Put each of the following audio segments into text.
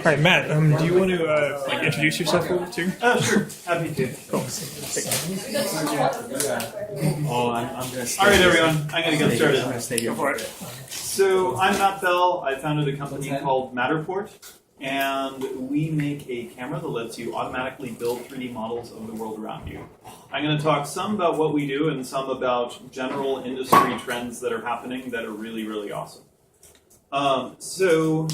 right, Matt, do you want to like introduce yourself over too? Sure. Happy to. Cool. Oh, I'm gonna stay. All right, everyone. I'm going to get started. I'm gonna stay here. Go for it. So I'm Matt Bell. I founded a company called Matterport, and we make a camera that lets you automatically build 3D models of the world around you. I'm going to talk some about what we do and some about general industry trends that are happening that are really, really awesome. So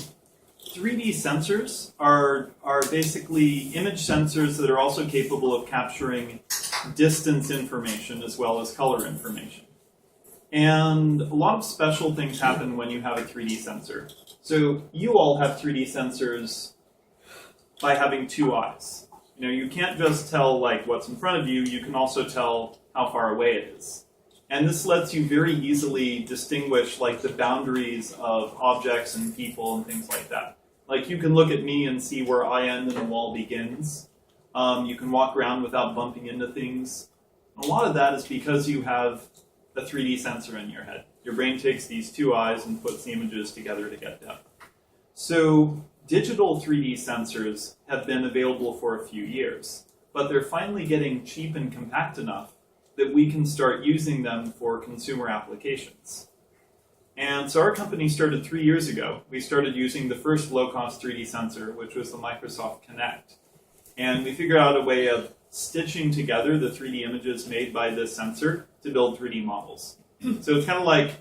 3D sensors are basically image sensors that are also capable of capturing distance information as well as color information. And a lot of special things happen when you have a 3D sensor. So you all have 3D sensors by having two eyes. You know, you can't just tell like what's in front of you, you can also tell how far away it is. And this lets you very easily distinguish like the boundaries of objects and people and things like that. Like you can look at me and see where I end and the wall begins. You can walk around without bumping into things. A lot of that is because you have a 3D sensor in your head. Your brain takes these two eyes and puts the images together to get depth. So digital 3D sensors have been available for a few years, but they're finally getting cheap and compact enough that we can start using them for consumer applications. And so our company started 3 years ago. We started using the first low-cost 3D sensor, which was the Microsoft Kinect. And we figured out a way of stitching together the 3D images made by this sensor to build 3D models. So it's kind of like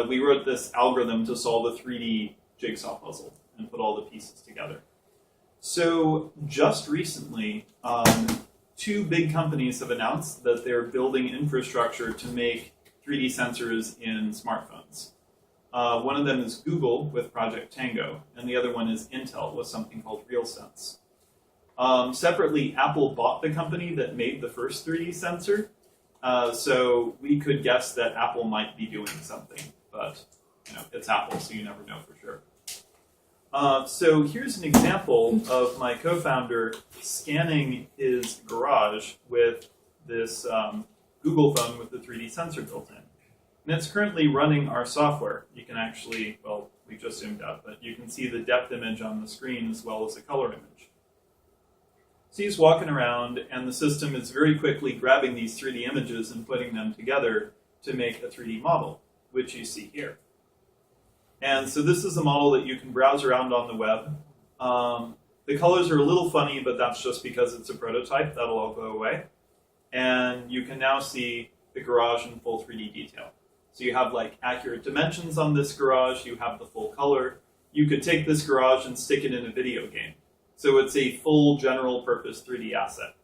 we wrote this algorithm to solve a 3D jigsaw puzzle and put all the pieces together. So just recently, two big companies have announced that they're building infrastructure to make 3D sensors in smartphones. One of them is Google with Project Tango, and the other one is Intel with something called RealSense. Separately, Apple bought the company that made the first 3D sensor, so we could guess that Apple might be doing something, but you know, it's Apple, so you never know for sure. So here's an example of my co-founder scanning his garage with this Google phone with the 3D sensor built in. And it's currently running our software. You can actually, well, we just zoomed out, but you can see the depth image on the screen as well as the color image. So he's walking around, and the system is very quickly grabbing these 3D images and putting them together to make a 3D model, which you see here. And so this is a model that you can browse around on the web. The colors are a little funny, but that's just because it's a prototype. That'll all go away. And you can now see the garage in full 3D detail. So you have like accurate dimensions on this garage. You have the full color. You could take this garage and stick it in a video game. So it's a full general purpose 3D asset.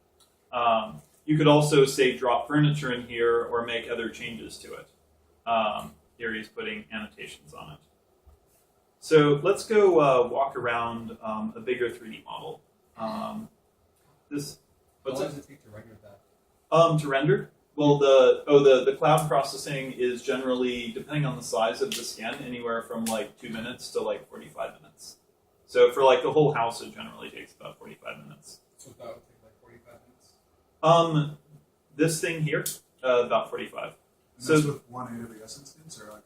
You could also say drop furniture in here or make other changes to it. Here he's putting annotations on it. So let's go walk around a bigger 3D model. How long does it take to render that? To render? Well, the cloud processing is generally, depending on the size of the scan, anywhere from like 2 minutes to like 45 minutes. So for like the whole house, it generally takes about 45 minutes. So that would take like 45 minutes? This thing here, about 45. And that's with one AWS instance, or like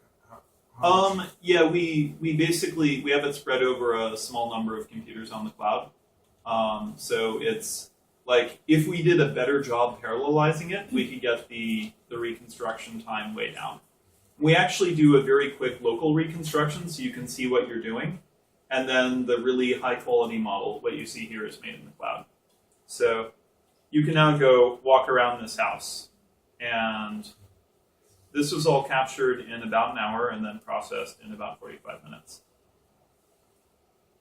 yeah, we basically, we have it spread over a small number of computers on the cloud. So it's like, if we did a better job parallelizing it, we could get the reconstruction time way down. We actually do a very quick local reconstruction so you can see what you're doing. And then the really high quality model, what you see here, is made in the cloud. So you can now go walk around this house. And this was all captured in about an hour and then processed in about 45 minutes.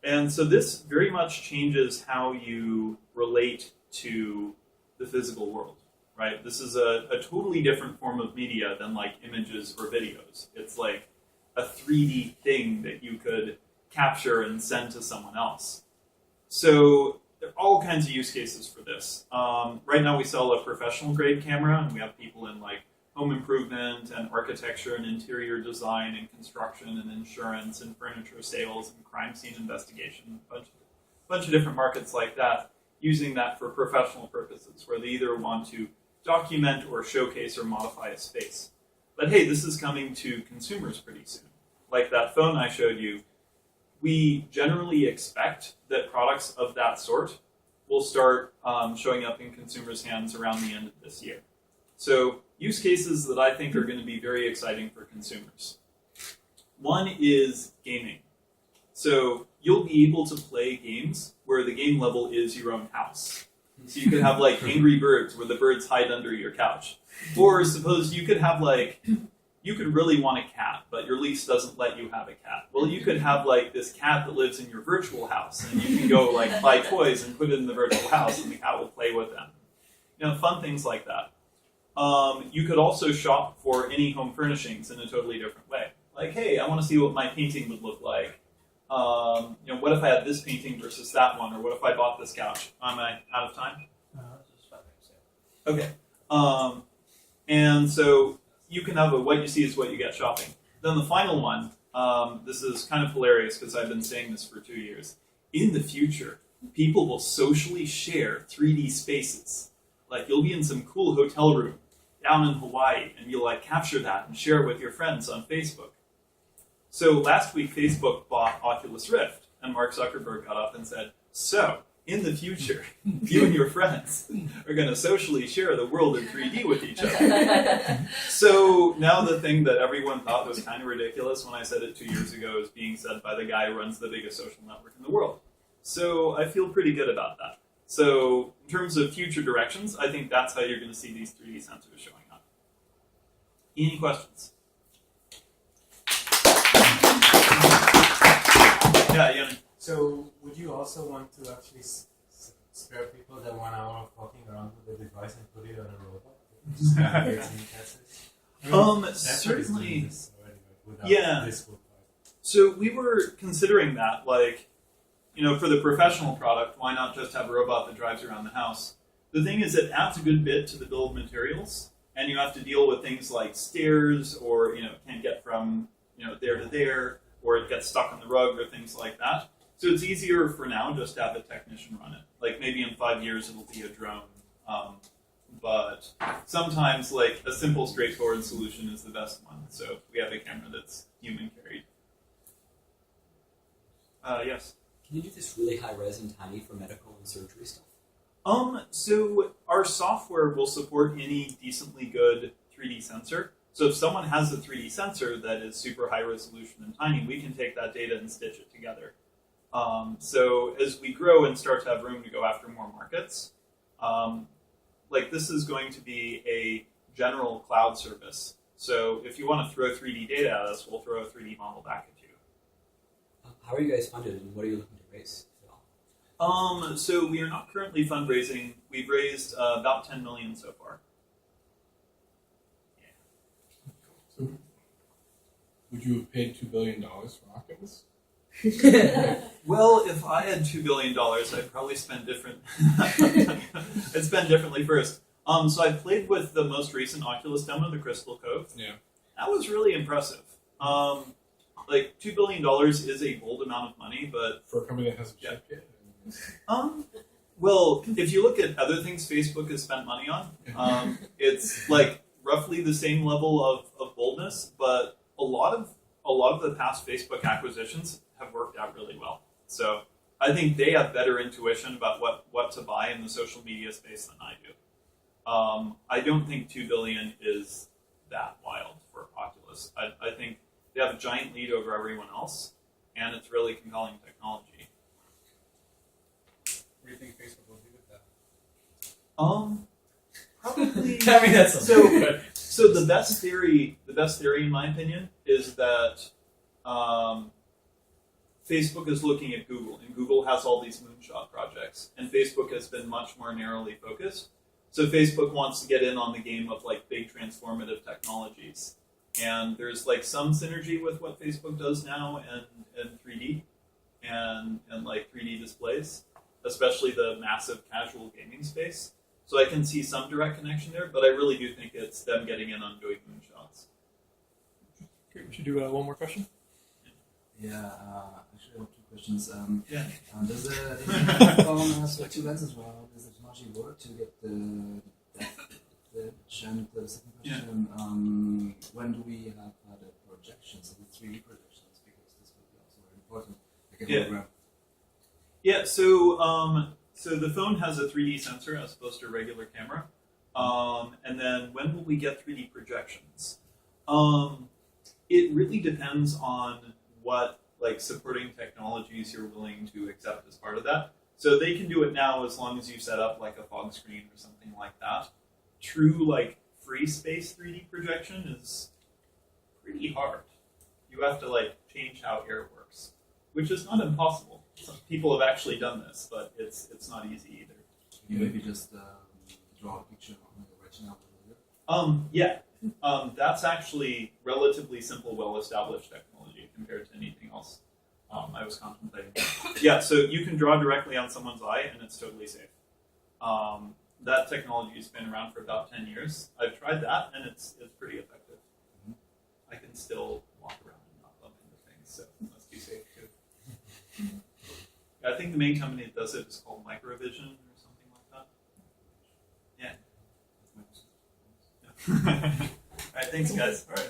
And so this very much changes how you relate to the physical world, right? This is a totally different form of media than like images or videos. It's like a 3D thing that you could capture and send to someone else. So there are all kinds of use cases for this. Right now we sell a professional grade camera, and we have people in like home improvement and architecture and interior design and construction and insurance and furniture sales and crime scene investigation, a bunch of different markets like that, using that for professional purposes, where they either want to document or showcase or modify a space. But hey, this is coming to consumers pretty soon. Like that phone I showed you, we generally expect that products of that sort will start showing up in consumers' hands around the end of this year. So use cases that I think are going to be very exciting for consumers. One is gaming. So you'll be able to play games where the game level is your own house. So you could have like Angry Birds where the birds hide under your couch. Or suppose you could have like, you could really want a cat, but your lease doesn't let you have a cat. Well, you could have like this cat that lives in your virtual house, and you can go like buy toys and put it in the virtual house, and the cat will play with them. You know, fun things like that. You could also shop for any home furnishings in a totally different way. Like, hey, I want to see what my painting would look like. You know, what if I had this painting versus that one, or what if I bought this couch? Am I out of time? Okay. And so you can have a what you see is what you get shopping. Then the final one, this is kind of hilarious because I've been saying this for 2 years. In the future, people will socially share 3D spaces. Like you'll be in some cool hotel room down in Hawaii, and you'll like capture that and share it with your friends on Facebook. So last week, Facebook bought Oculus Rift, and Mark Zuckerberg got up and said, so, in the future, you and your friends are going to socially share the world in 3D with each other. So now the thing that everyone thought was kind of ridiculous when I said it 2 years ago is being said by the guy who runs the biggest social network in the world. So I feel pretty good about that. So in terms of future directions, I think that's how you're going to see these 3D sensors showing up. Any questions? Yeah, Yanni. So, would you also want to actually spare people that 1 hour of walking around with the device and put it on a robot? Just kind of Certainly. Without Yeah. this would, So we were considering that, like, you know, for the professional product, why not just have a robot that drives around the house? The thing is, it adds a good bit to the bill of materials, and you have to deal with things like stairs, or you know, can't get from there to there, or it gets stuck on the rug, or things like that. So it's easier for now just to have a technician run it. Like maybe in 5 years it'll be a drone. But sometimes like a simple, straightforward solution is the best one. So we have a camera that's human carried. Yes. Can you do this really high res and tiny for medical and surgery stuff? So our software will support any decently good 3D sensor. So if someone has a 3D sensor that is super high resolution and tiny, we can take that data and stitch it together. So as we grow and start to have room to go after more markets, like this is going to be a general cloud service. So if you want to throw 3D data at us, we'll throw a 3D model back at you. How are you guys funded, and what are you looking to raise? So we are not currently fundraising. We've raised about 10 million so far. So, would you have paid $2 billion for Oculus? Well, if I had $2 billion, I'd probably spend I'd spend differently first. So I played with the most recent Oculus demo, the Crystal Cove. Yeah. That was really impressive. Like $2 billion is a bold amount of money, but For a company that has a chip kit? well, if you look at other things Facebook has spent money on, it's like roughly the same level of boldness, but a lot of the past Facebook acquisitions have worked out really well. So I think they have better intuition about what to buy in the social media space than I do. I don't think 2 billion is that wild for Oculus. I think they have a giant lead over everyone else, and it's really compelling technology. What do you think Facebook will do with that? Probably. I mean, that's So the best theory in my opinion is that Facebook is looking at Google, and Google has all these moonshot projects, and Facebook has been much more narrowly focused. So Facebook wants to get in on the game of like big transformative technologies, and there's like some synergy with what Facebook does now and 3D and like 3D displays, especially the massive casual gaming space. So I can see some direct connection there, but I really do think it's them getting in on doing moonshots. Okay, we should do one more question. Yeah, actually I have two questions. Yeah. Does the platform has two lenses as well? Does the technology work to get the depth? And the second question, when do we have the projections, the 3D projections? Because this would be also very important. Like a hologram. Yeah, so the phone has a 3D sensor as opposed to a regular camera. And then when will we get 3D projections? It really depends on what like supporting technologies you're willing to accept as part of that. So they can do it now as long as you set up like a fog screen or something like that. True like free space 3D projection is pretty hard. You have to like change how air works, which is not impossible. Some people have actually done this, but it's not easy either. You maybe just draw a picture on the original. Yeah. That's actually relatively simple, well-established technology compared to anything else I was contemplating. Yeah, so you can draw directly on someone's eye, and it's totally safe. That technology has been around for about 10 years. I've tried that, and it's pretty effective. I can still walk around and not bump into things, so it must be safe too. I think the main company that does it is called Microvision or something like that. Yeah. All right, thanks, guys. All right.